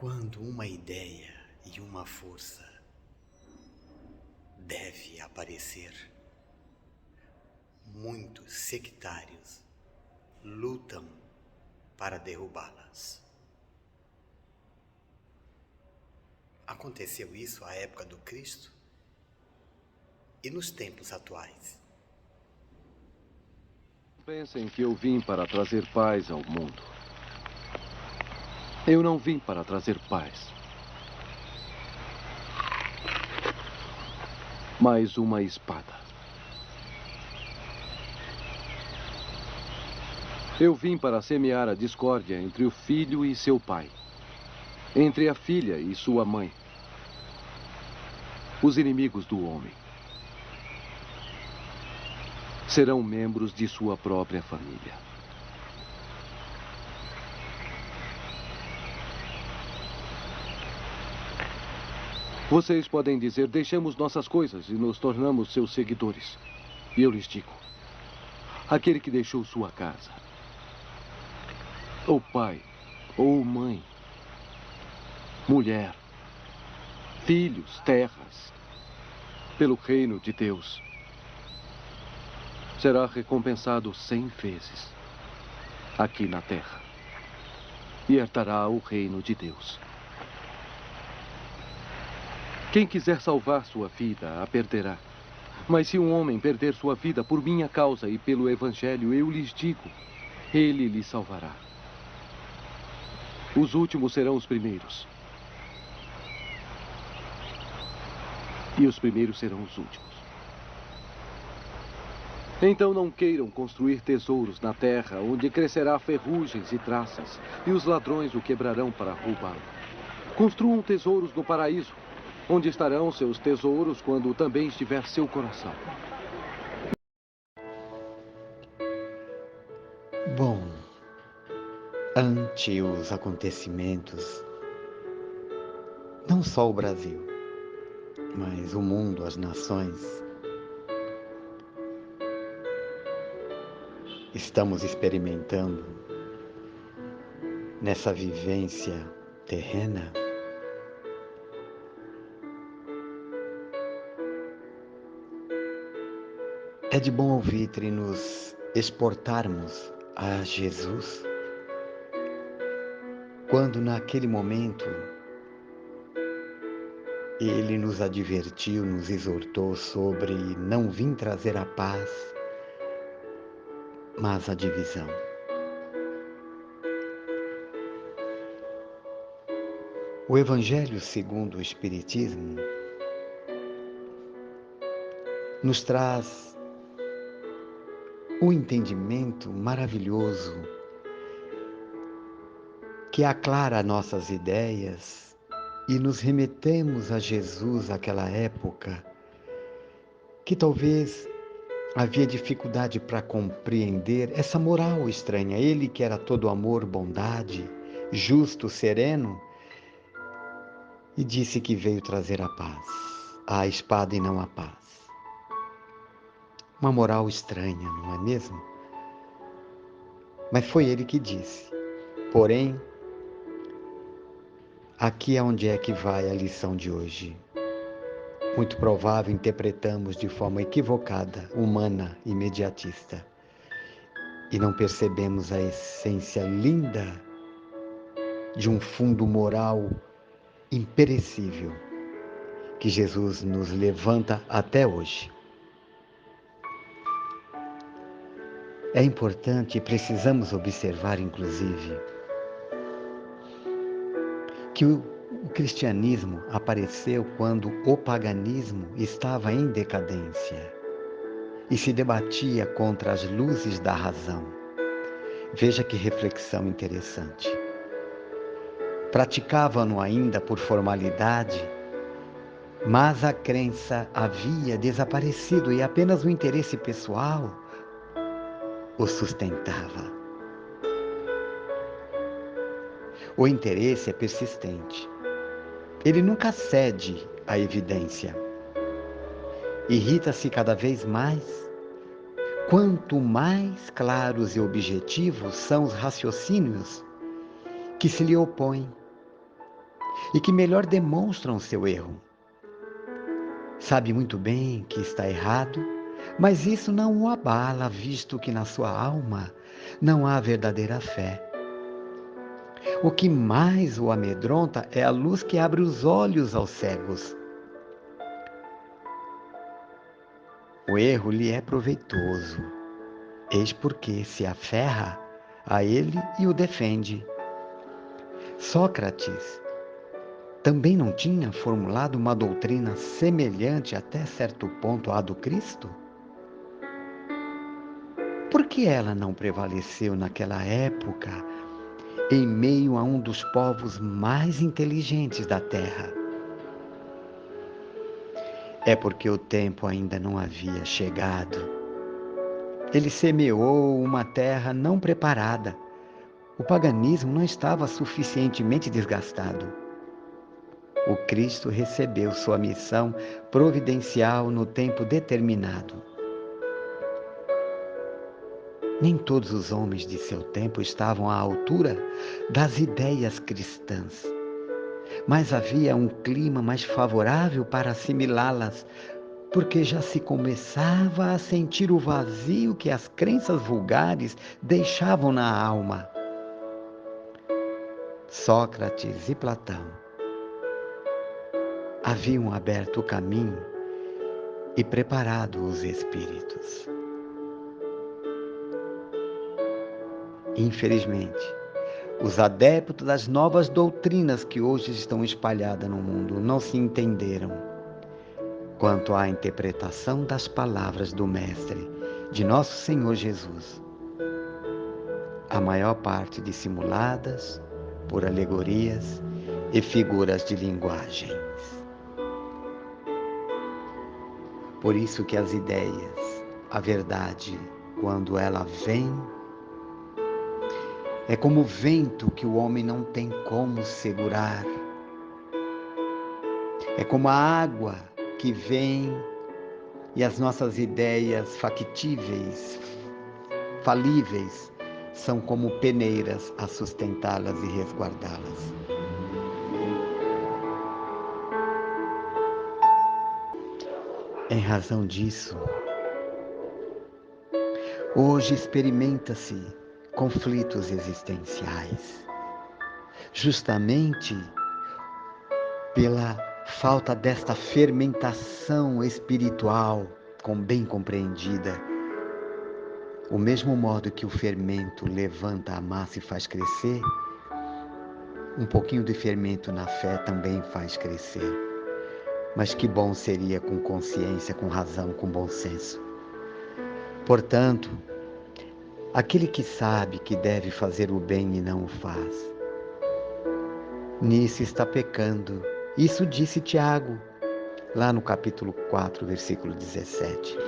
Quando uma ideia e uma força deve aparecer, muitos sectários lutam para derrubá-las. Aconteceu isso à época do Cristo e nos tempos atuais. Pensem que eu vim para trazer paz ao mundo. Eu não vim para trazer paz, mas uma espada. Eu vim para semear a discórdia entre o filho e seu pai, entre a filha e sua mãe, os inimigos do homem. Serão membros de sua própria família. Vocês podem dizer, deixamos nossas coisas e nos tornamos seus seguidores. E eu lhes digo, aquele que deixou sua casa, ou pai, ou mãe, mulher, filhos, terras, pelo reino de Deus, será recompensado 100 vezes aqui na terra e herdará o reino de Deus. Quem quiser salvar sua vida, a perderá. Mas se um homem perder sua vida por minha causa e pelo Evangelho, eu lhes digo, ele lhe salvará. Os últimos serão os primeiros. E os primeiros serão os últimos. Então não queiram construir tesouros na terra, onde crescerá ferrugens e traças, e os ladrões o quebrarão para roubá-lo. Construam tesouros no paraíso, onde estarão seus tesouros quando também estiver seu coração. Bom, ante os acontecimentos, não só o Brasil, mas o mundo, as nações, estamos experimentando nessa vivência terrena é de bom alvitre nos exportarmos a Jesus, quando naquele momento Ele nos advertiu, nos exortou sobre não vir trazer a paz, mas a divisão. O Evangelho segundo o Espiritismo nos traz um entendimento maravilhoso que aclara nossas ideias e nos remetemos a Jesus naquela época que talvez havia dificuldade para compreender essa moral estranha. Ele que era todo amor, bondade, justo, sereno, e disse que veio trazer a paz, a espada e não a paz. Uma moral estranha, não é mesmo? Mas foi ele que disse. Porém, aqui é onde é que vai a lição de hoje. Muito provável interpretamos de forma equivocada, humana, imediatista. E não percebemos a essência linda de um fundo moral imperecível que Jesus nos levanta até hoje. É importante e precisamos observar, inclusive, que o cristianismo apareceu quando o paganismo estava em decadência e se debatia contra as luzes da razão. Veja que reflexão interessante. Praticavam-no ainda por formalidade, mas a crença havia desaparecido e apenas o interesse pessoal o sustentava. O interesse é persistente. Ele nunca cede à evidência. Irrita-se cada vez mais. Quanto mais claros e objetivos são os raciocínios que se lhe opõem. e que melhor demonstram seu erro. Sabe muito bem que está errado, mas isso não o abala, visto que na sua alma não há verdadeira fé. O que mais o amedronta é a luz que abre os olhos aos cegos. O erro lhe é proveitoso, eis porque se aferra a ele e o defende. Sócrates também não tinha formulado uma doutrina semelhante até certo ponto à do Cristo? Por que ela não prevaleceu naquela época, em meio a um dos povos mais inteligentes da terra? É porque o tempo ainda não havia chegado. Ele semeou uma terra não preparada. O paganismo não estava suficientemente desgastado. O Cristo recebeu sua missão providencial no tempo determinado. Nem todos os homens de seu tempo estavam à altura das ideias cristãs, mas havia um clima mais favorável para assimilá-las, porque já se começava a sentir o vazio que as crenças vulgares deixavam na alma. Sócrates e Platão haviam aberto o caminho e preparado os espíritos. Infelizmente, os adeptos das novas doutrinas que hoje estão espalhadas no mundo não se entenderam quanto à interpretação das palavras do Mestre, de Nosso Senhor Jesus. A maior parte dissimuladas por alegorias e figuras de linguagens. Por isso que as ideias, a verdade, quando ela vem, é como o vento que o homem não tem como segurar. É como a água que vem e as nossas ideias factíveis, falíveis, são como peneiras a sustentá-las e resguardá-las. Em razão disso, hoje experimenta-se conflitos existenciais, justamente pela falta desta fermentação espiritual bem compreendida. O mesmo modo que o fermento levanta a massa e faz crescer, um pouquinho de fermento na fé também faz crescer. Mas que bom seria com consciência, com razão, com bom senso. Portanto, aquele que sabe que deve fazer o bem e não o faz, nisso está pecando. Isso disse Tiago, lá no capítulo 4, versículo 17.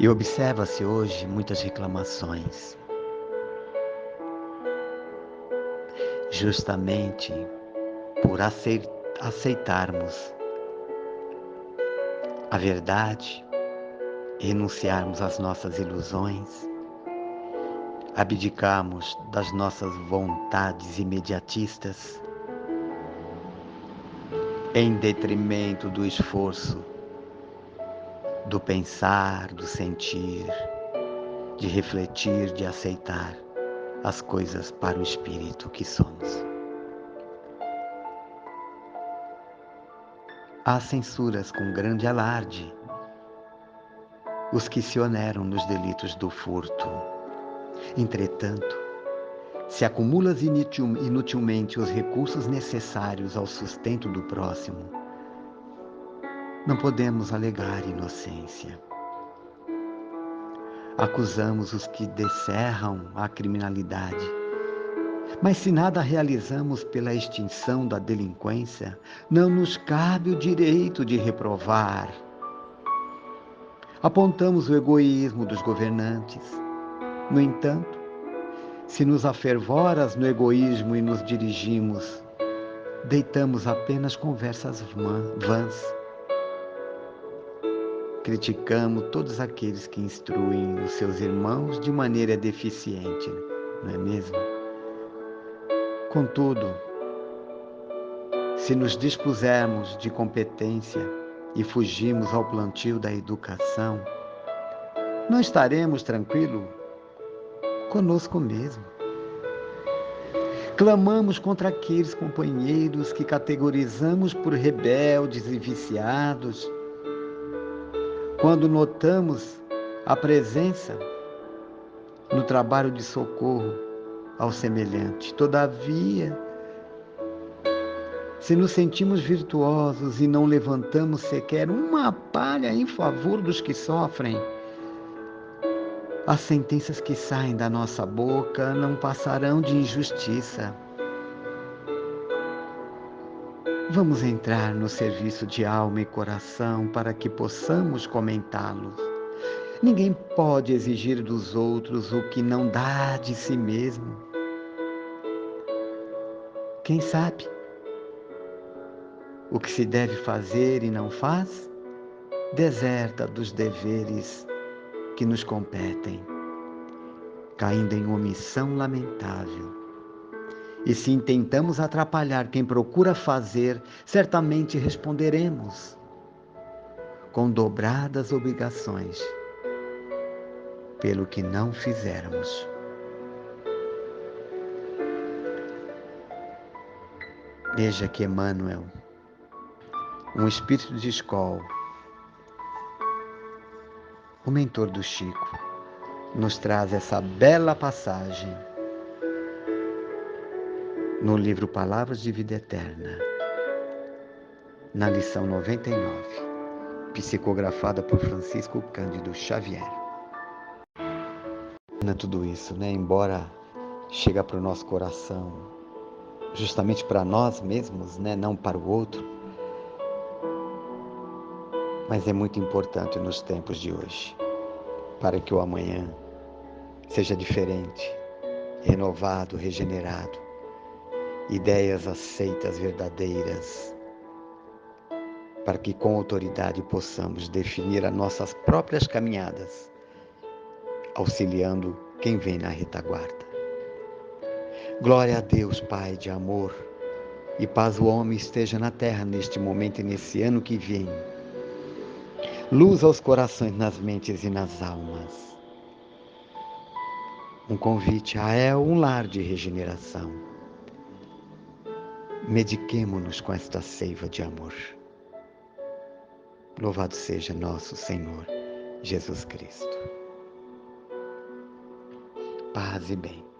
E observa-se hoje muitas reclamações, justamente por aceitarmos a verdade, renunciarmos às nossas ilusões, abdicarmos das nossas vontades imediatistas, em detrimento do esforço, do pensar, do sentir, de refletir, de aceitar as coisas para o espírito que somos. Há censuras com grande alarde os que se oneram nos delitos do furto. Entretanto, se acumulas inutilmente os recursos necessários ao sustento do próximo, não podemos alegar inocência. Acusamos os que descerram a criminalidade, mas se nada realizamos pela extinção da delinquência, não nos cabe o direito de reprovar. Apontamos o egoísmo dos governantes. No entanto, se nos afervoras no egoísmo e nos dirigimos, deitamos apenas conversas vãs. criticamos todos aqueles que instruem os seus irmãos de maneira deficiente, não é mesmo? Contudo, se nos dispusermos de competência e fugirmos ao plantio da educação, não estaremos tranquilos conosco mesmo. Clamamos contra aqueles companheiros que categorizamos por rebeldes e viciados, quando notamos a presença no trabalho de socorro ao semelhante. Todavia, se nos sentimos virtuosos e não levantamos sequer uma palha em favor dos que sofrem, as sentenças que saem da nossa boca não passarão de injustiça. Vamos entrar no serviço de alma e coração para que possamos comentá-los. Ninguém pode exigir dos outros o que não dá de si mesmo. Quem sabe o que se deve fazer e não faz, deserta dos deveres que nos competem, caindo em omissão lamentável. E se intentamos atrapalhar quem procura fazer, certamente responderemos com dobradas obrigações pelo que não fizermos. Veja que Emmanuel, um espírito de escola, o mentor do Chico, nos traz essa bela passagem no livro Palavras de Vida Eterna, na lição 99, psicografada por Francisco Cândido Xavier. Tudo isso, né? Embora chega para o nosso coração, justamente para nós mesmos, né? Não para o outro, mas é muito importante nos tempos de hoje, para que o amanhã seja diferente, renovado, regenerado, ideias aceitas, verdadeiras, para que com autoridade possamos definir as nossas próprias caminhadas, auxiliando quem vem na retaguarda. Glória a Deus, Pai de amor, e paz o homem esteja na terra neste momento e nesse ano que vem. Luz aos corações, nas mentes e nas almas. Um convite a um lar de regeneração. Mediquemo-nos com esta seiva de amor. Louvado seja nosso Senhor Jesus Cristo. Paz e bem.